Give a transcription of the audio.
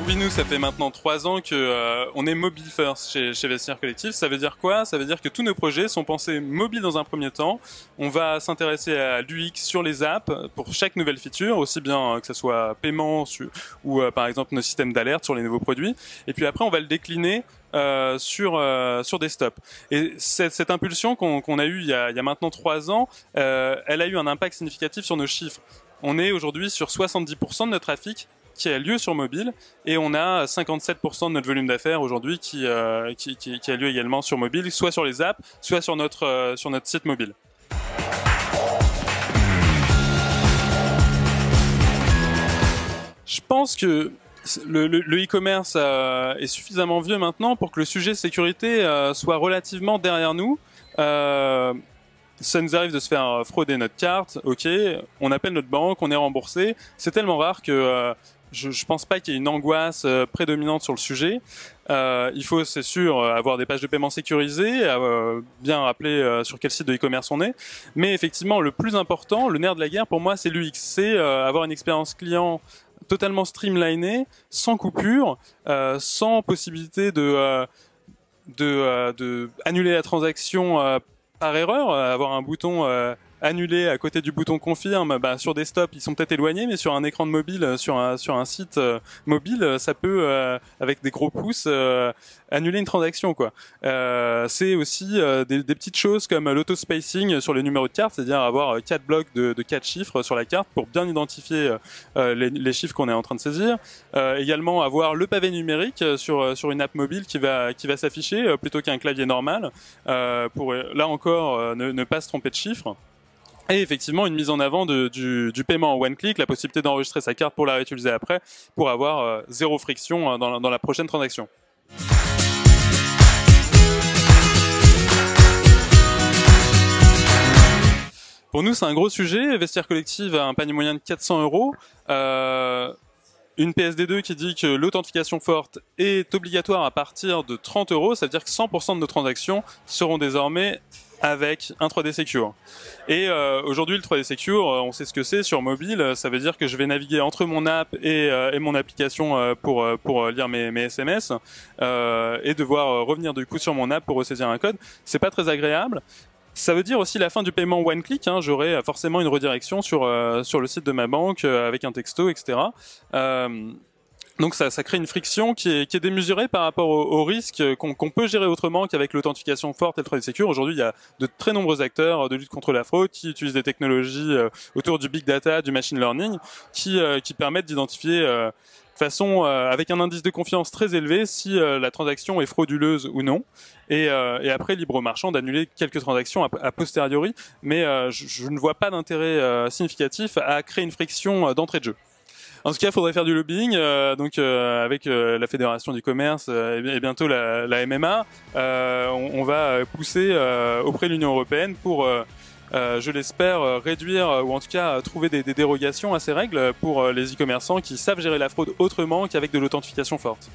oui, nous, ça fait maintenant 3 ans que on est mobile first chez Vestiaire Collectif. Ça veut dire quoi? Ça veut dire que tous nos projets sont pensés mobiles dans un premier temps. On va s'intéresser à l'UX sur les apps pour chaque nouvelle feature, aussi bien que ce soit paiement ou par exemple nos systèmes d'alerte sur les nouveaux produits. Et puis après, on va le décliner sur desktop. Et cette impulsion qu'on a eue il y a maintenant 3 ans, elle a eu un impact significatif sur nos chiffres. On est aujourd'hui sur 70% de notre trafic qui a lieu sur mobile, et on a 57% de notre volume d'affaires aujourd'hui qui a lieu également sur mobile, soit sur les apps, soit sur notre site mobile. Je pense que le e-commerce est suffisamment vieux maintenant pour que le sujet sécurité soit relativement derrière nous. Ça nous arrive de se faire frauder notre carte, ok, on appelle notre banque, on est remboursé. C'est tellement rare que je pense pas qu'il y ait une angoisse prédominante sur le sujet. Il faut, c'est sûr, avoir des pages de paiement sécurisées, bien rappeler sur quel site de e-commerce on est. Mais effectivement, le plus important, le nerf de la guerre pour moi, c'est l'UX. C'est avoir une expérience client totalement streamlinée, sans coupure, sans possibilité de annuler la transaction par erreur, avoir un bouton annulé à côté du bouton confirme. Sur desktop ils sont peut-être éloignés, mais sur un écran de mobile, sur un site mobile, ça peut avec des gros pouces annuler une transaction, quoi. C'est aussi des petites choses comme l'auto-spacing sur les numéros de carte, c'est-à-dire avoir 4 blocs de 4 chiffres sur la carte pour bien identifier les chiffres qu'on est en train de saisir. Également avoir le pavé numérique sur une app mobile qui va s'afficher plutôt qu'un clavier normal, pour là encore ne pas se tromper de chiffres. Et effectivement, une mise en avant du paiement en one click, la possibilité d'enregistrer sa carte pour la réutiliser après, pour avoir zéro friction dans la prochaine transaction. Pour nous, c'est un gros sujet. Vestiaire Collective a un panier moyen de 400 €. Une PSD2 qui dit que l'authentification forte est obligatoire à partir de 30 €. Ça veut dire que 100% de nos transactions seront désormais avec un 3D Secure. Et aujourd'hui, le 3D Secure, on sait ce que c'est sur mobile. Ça veut dire que je vais naviguer entre mon app et mon application pour lire mes SMS et devoir revenir du coup sur mon app pour ressaisir un code. C'est pas très agréable. Ça veut dire aussi la fin du paiement one click. J'aurai forcément une redirection sur le site de ma banque avec un texto, etc. Donc ça crée une friction qui est démesurée par rapport au risque qu'on peut gérer autrement qu'avavec l'authentification forte et le 3D Secure. Aujourd'hui, il y a de très nombreux acteurs de lutte contre la fraude qui utilisent des technologies autour du big data, du machine learning, qui permettent d'identifier avec un indice de confiance très élevé si la transaction est frauduleuse ou non. Et après, libre au marchand d'annuler quelques transactions a posteriori. Mais je ne vois pas d'intérêt significatif à créer une friction d'entrée de jeu. En tout cas, il faudrait faire du lobbying, avec la Fédération du commerce et bientôt la MMA. On va pousser auprès de l'Union européenne pour, je l'espère, réduire ou en tout cas trouver des dérogations à ces règles pour les e-commerçants qui savent gérer la fraude autrement qu'avec de l'authentification forte.